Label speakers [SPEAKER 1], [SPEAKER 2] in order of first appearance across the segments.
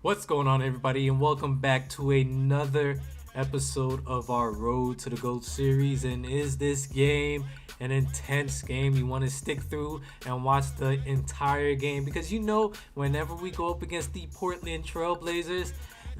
[SPEAKER 1] What's going on, everybody, and welcome back to another episode of our Road to the GOAT series. And is this game an intense game you want to stick through and watch the entire game? Because whenever we go up against the Portland Trailblazers,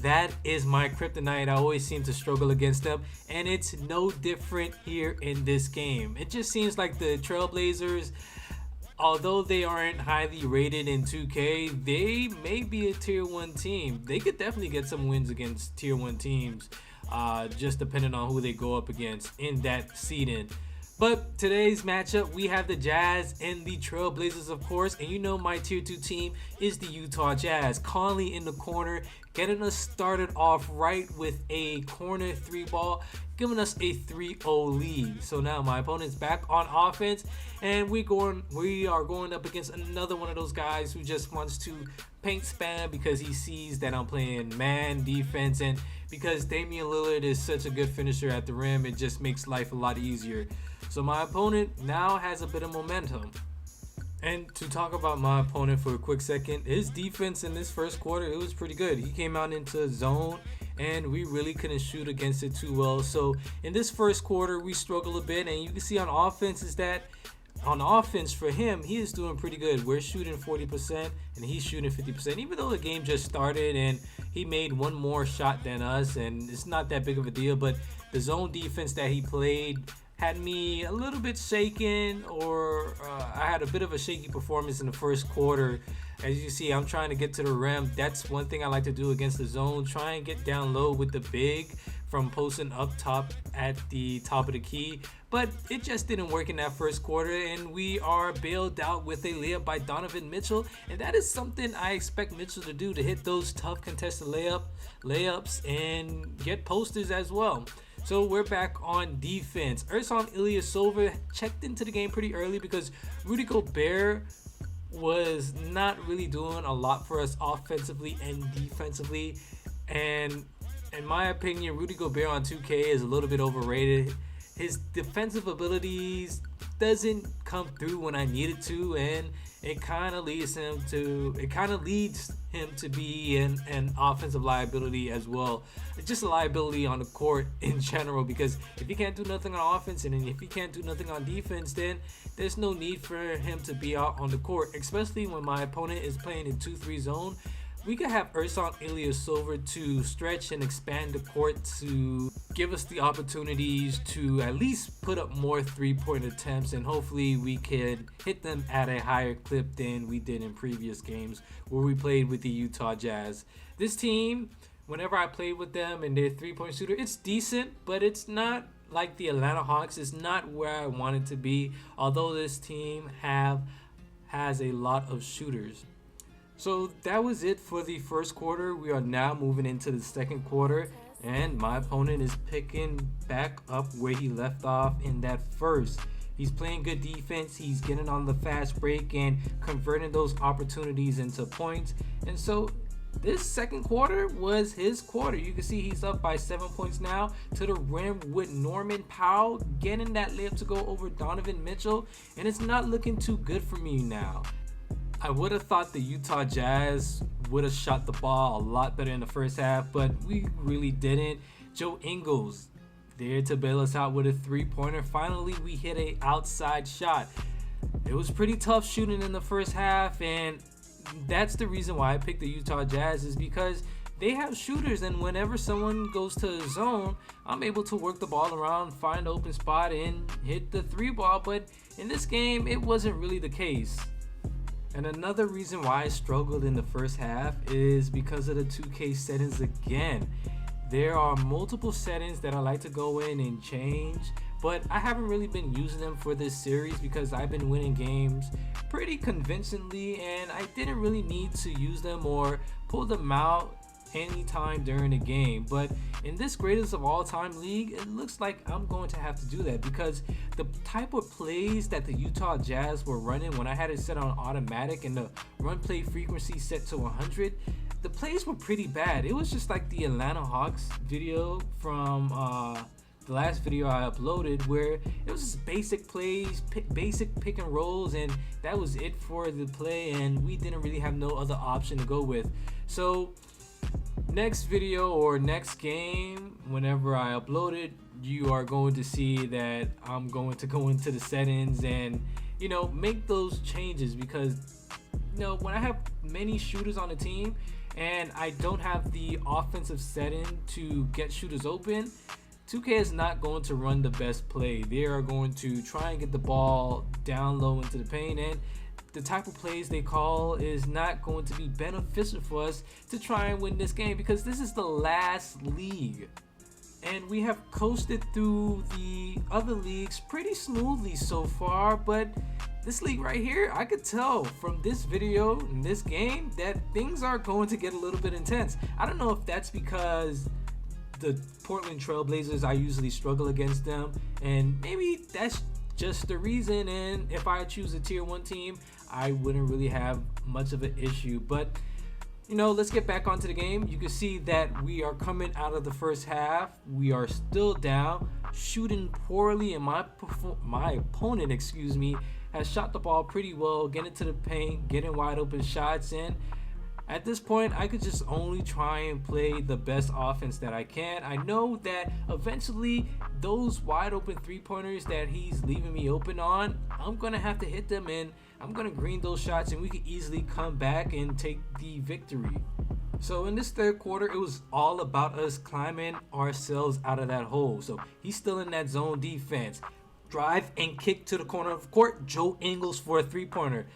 [SPEAKER 1] that is my kryptonite. I always seem to struggle against them, and it's no different here in this game. It just seems like the Trailblazers, although they aren't highly rated in 2K, they may be a tier 1 team. They could definitely get some wins against tier 1 teams, just depending on who they go up against in that seeding. But today's matchup, we have the Jazz and the Trailblazers, of course. And my tier 2 team is the Utah Jazz. Conley in the corner, getting us started off right with a corner 3-ball, giving us a 3-0 lead. So now my opponent's back on offense, and we are going up against another one of those guys who just wants to paint spam because he sees that I'm playing man defense, and because Damian Lillard is such a good finisher at the rim, it just makes life a lot easier. So my opponent now has a bit of momentum. And to talk about my opponent for a quick second, his defense in this first quarter, it was pretty good. He came out into zone, and we really couldn't shoot against it too well. So in this first quarter, we struggled a bit, and you can see on offense for him, he is doing pretty good. We're shooting 40% and he's shooting 50%, even though the game just started and he made one more shot than us, and it's not that big of a deal. But the zone defense that he played had me a little bit shaken, or I had a bit of a shaky performance in the first quarter. As you see, I'm trying to get to the rim. That's one thing I like to do against the zone. Try and get down low with the big from posting up top at the top of the key. But it just didn't work in that first quarter, and we are bailed out with a layup by Donovan Mitchell. And that is something I expect Mitchell to do, to hit those tough contested layups and get posters as well. So we're back on defense. Ersan Ilyasova checked into the game pretty early because Rudy Gobert was not really doing a lot for us offensively and defensively. And in my opinion, Rudy Gobert on 2K is a little bit overrated. His defensive abilities doesn't come through when I need it to, and it kind of leads him to be an offensive liability as well. It's just a liability on the court in general, because if he can't do nothing on offense and if he can't do nothing on defense, then there's no need for him to be out on the court, especially when my opponent is playing in 2-3 zone. We could have Ersan Ilyasova to stretch and expand the court to give us the opportunities to at least put up more 3-point attempts, and hopefully we can hit them at a higher clip than we did in previous games where we played with the Utah Jazz. This team, whenever I played with them and their 3-point shooter, it's decent, but it's not like the Atlanta Hawks. It's not where I want it to be, although this team has a lot of shooters. So that was it for the first quarter. We are now moving into the second quarter, and my opponent is picking back up where he left off in that first. He's playing good defense. He's getting on the fast break and converting those opportunities into points. And so this second quarter was his quarter. You can see he's up by 7 points now to the rim with Norman Powell getting that layup to go over Donovan Mitchell, and it's not looking too good for me now. I would have thought the Utah Jazz would have shot the ball a lot better in the first half, but we really didn't. Joe Ingles there to bail us out with a 3-pointer. Finally, we hit an outside shot. It was pretty tough shooting in the first half, and that's the reason why I picked the Utah Jazz, is because they have shooters, and whenever someone goes to the zone, I'm able to work the ball around, find an open spot, and hit the 3-ball. But in this game, it wasn't really the case. And another reason why I struggled in the first half is because of the 2K settings again. There are multiple settings that I like to go in and change, but I haven't really been using them for this series because I've been winning games pretty convincingly, and I didn't really need to use them or pull them out anytime during the game. But in this greatest of all time league, it looks like I'm going to have to do that, because the type of plays that the Utah Jazz were running when I had it set on automatic and the run play frequency set to 100, the plays were pretty bad. It was just like the Atlanta Hawks video from the last video I uploaded, where it was just basic plays, basic pick and rolls, and that was it for the play, and we didn't really have no other option to go with. So Next video or next game, whenever I upload it, you are going to see that I'm going to go into the settings and make those changes, because when I have many shooters on the team and I don't have the offensive setting to get shooters open, 2K is not going to run the best play. They are going to try and get the ball down low into the paint, and the type of plays they call is not going to be beneficial for us to try and win this game, because this is the last league. And we have coasted through the other leagues pretty smoothly so far, but this league right here, I could tell from this video and this game that things are going to get a little bit intense. I don't know if that's because the Portland Trailblazers, I usually struggle against them, and maybe that's just the reason. And if I choose a tier 1 team, I wouldn't really have much of an issue. But let's get back onto the game. You can see that we are coming out of the first half. We are still down, shooting poorly, and my opponent, has shot the ball pretty well, getting to the paint, getting wide open shots in. At this point, I could just only try and play the best offense that I can. I know that eventually those wide open 3-pointers that he's leaving me open on, I'm going to have to hit them in. I'm going to green those shots, and we could easily come back and take the victory. So in this third quarter, it was all about us climbing ourselves out of that hole. So he's still in that zone defense. Drive and kick to the corner of the court. Joe Ingles for a 3-pointer.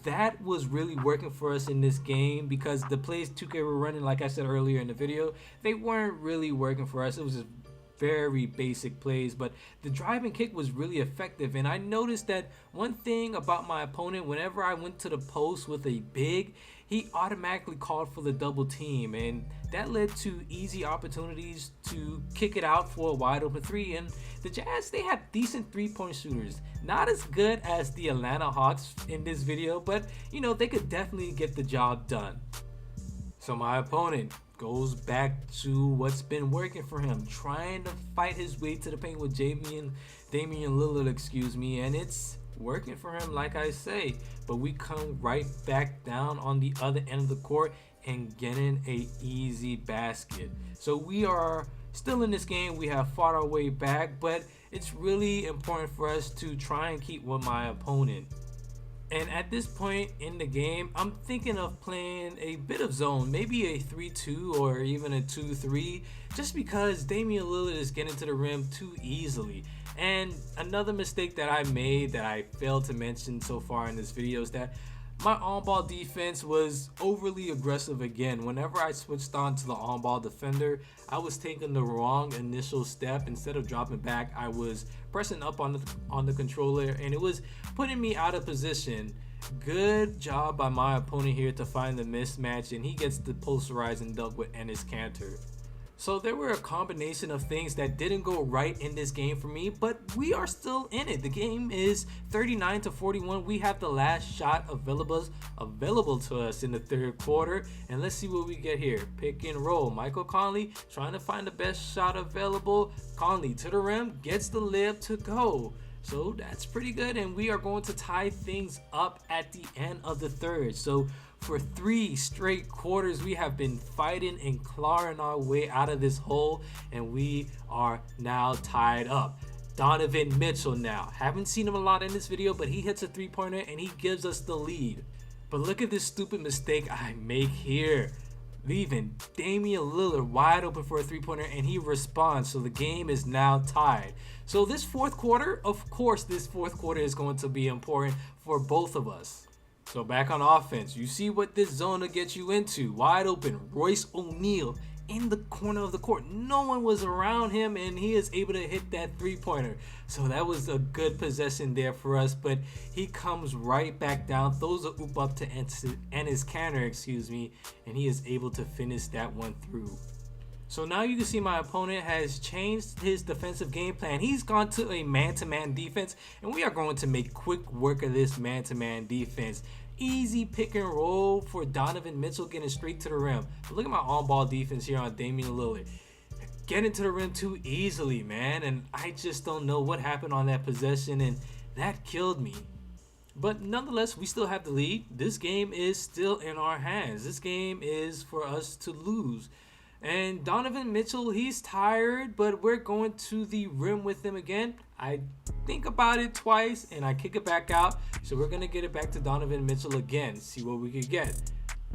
[SPEAKER 1] That was really working for us in this game, because the plays 2K were running, like I said earlier in the video, they weren't really working for us. It was just very basic plays, but the drive and kick was really effective. And I noticed that one thing about my opponent, whenever I went to the post with a big, he automatically called for the double team, and that led to easy opportunities to kick it out for a wide open 3. And the Jazz, they have decent 3-point shooters, not as good as the Atlanta Hawks in this video, but they could definitely get the job done. So my opponent goes back to what's been working for him, trying to fight his way to the paint with Damian Lillard, and it's working for him, like I say. But we come right back down on the other end of the court and getting a easy basket. So we are still in this game. We have fought our way back, but it's really important for us to try and keep with my opponent. And at this point in the game, I'm thinking of playing a bit of zone, maybe a 3-2 or even a 2-3, just because Damian Lillard is getting to the rim too easily. And another mistake that I made that I failed to mention so far in this video is that my on-ball defense was overly aggressive again. Whenever I switched on to the on-ball defender, I was taking the wrong initial step. Instead of dropping back, I was pressing up on the controller, and it was putting me out of position. Good job by my opponent here to find the mismatch, and he gets the posterizing dunk with Enes Kanter. So there were a combination of things that didn't go right in this game for me, but we are still in it. The game is 39-41. We have the last shot available to us in the third quarter, and let's see what we get here. Pick and roll. Michael Conley trying to find the best shot available. Conley to the rim, gets the layup to go. So that's pretty good, and we are going to tie things up at the end of the third. So for 3 straight quarters, we have been fighting and clawing our way out of this hole, and we are now tied up. Donovan Mitchell now. Haven't seen him a lot in this video, but he hits a 3-pointer and he gives us the lead. But look at this stupid mistake I make here, leaving Damian Lillard wide open for a 3-pointer, and he responds. So the game is now tied. So this fourth quarter, of course, this fourth quarter is going to be important for both of us. So back on offense, you see what this zone will get you into. Wide open, Royce O'Neal in the corner of the court. No one was around him, and he is able to hit that 3-pointer. So that was a good possession there for us, but he comes right back down, throws a oop up to Enes Kanter, and he is able to finish that one through. So now you can see my opponent has changed his defensive game plan. He's gone to a man-to-man defense, and we are going to make quick work of this man-to-man defense. Easy pick and roll for Donovan Mitchell, getting straight to the rim. But look at my on-ball defense here on Damian Lillard. Getting to the rim too easily, man, and I just don't know what happened on that possession, and that killed me. But nonetheless, we still have the lead. This game is still in our hands. This game is for us to lose. And Donovan Mitchell, he's tired, but we're going to the rim with him again. I think about it twice and I kick it back out. So we're going to get it back to Donovan Mitchell again, see what we could get.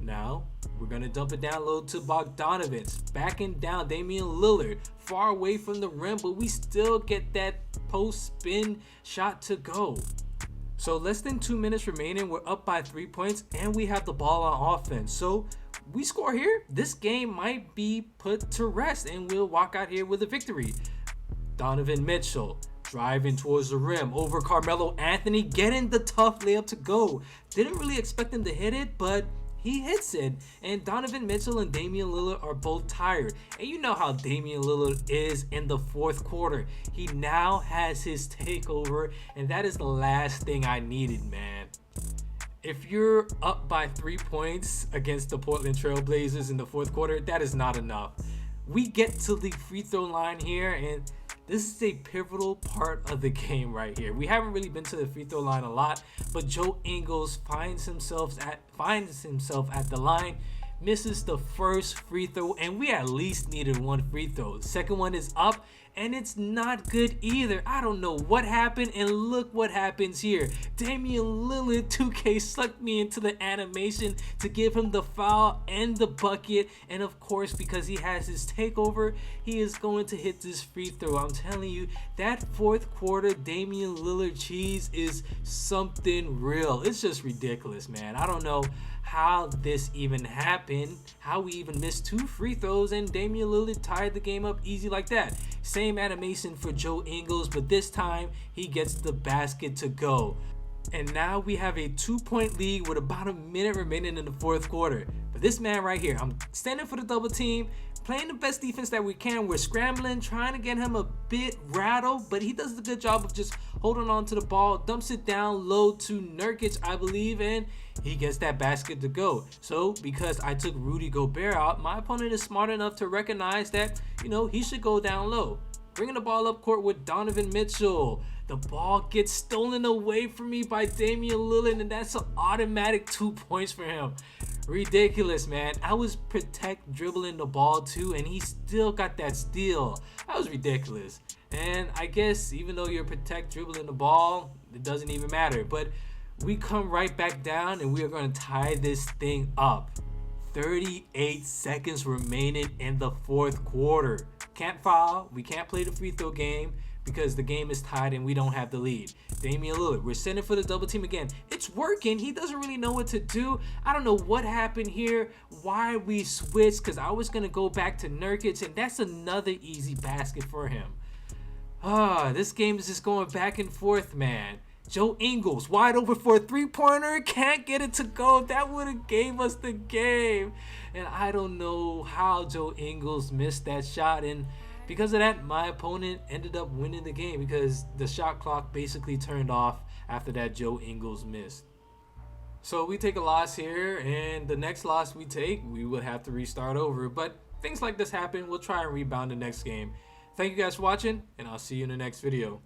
[SPEAKER 1] Now, we're going to dump it down low to Bogdanovich. Backing down Damian Lillard. Far away from the rim, but we still get that post spin shot to go. So less than 2 minutes remaining. We're up by 3 points and we have the ball on offense. So we score here. This game might be put to rest and we'll walk out here with a victory. Donovan Mitchell driving towards the rim over Carmelo Anthony, getting the tough layup to go. Didn't really expect him to hit it, but he hits it. And Donovan Mitchell and Damian Lillard are both tired. And you know how Damian Lillard is in the fourth quarter. He now has his takeover, and that is the last thing I needed, man. If you're up by 3 points against the Portland Trailblazers in the fourth quarter, that is not enough. We get to the free throw line here, and this is a pivotal part of the game right here. We haven't really been to the free throw line a lot, but Joe Ingles finds himself at the line, misses the first free throw, and we at least needed one free throw. The second one is up, and it's not good either. I don't know what happened, and look what happens here. Damian Lillard 2K sucked me into the animation to give him the foul and the bucket, and of course, because he has his takeover, he is going to hit this free throw. I'm telling you, that fourth quarter Damian Lillard cheese is something real. It's just ridiculous, man. I don't know how this even happened, how we even missed 2 free throws and Damian Lillard tied the game up easy like that. Same animation for Joe Ingles, but this time he gets the basket to go. And now we have a 2-point lead with about a minute remaining in the fourth quarter. But this man right here, I'm standing for the double team, playing the best defense that we can. We're scrambling, trying to get him a bit rattled, but he does a good job of just holding on to the ball, dumps it down low to Nurkic, I believe, and he gets that basket to go. So because I took Rudy Gobert out, my opponent is smart enough to recognize that, he should go down low. Bringing the ball up court with Donovan Mitchell. The ball gets stolen away from me by Damian Lillard, and that's an automatic 2 points for him. Ridiculous, man. I was protect dribbling the ball too, and he still got that steal. That was ridiculous. And I guess even though you're protect dribbling the ball, it doesn't even matter. But we come right back down, and we are going to tie this thing up. 38 seconds remaining in the fourth quarter. Can't foul. We can't play the free throw game because the game is tied and we don't have the lead. Damian Lillard, we're sending for the double team again. It's working. He doesn't really know what to do. I don't know what happened here, why we switched, because I was going to go back to Nurkic, and that's another easy basket for him. This game is just going back and forth, man. Joe Ingles, wide open for a three-pointer, can't get it to go. That would have gave us the game. And I don't know how Joe Ingles missed that shot, and because of that, my opponent ended up winning the game because the shot clock basically turned off after that Joe Ingles missed. So we take a loss here, and the next loss we take, we will have to restart over. But things like this happen. We'll try and rebound the next game. Thank you guys for watching, and I'll see you in the next video.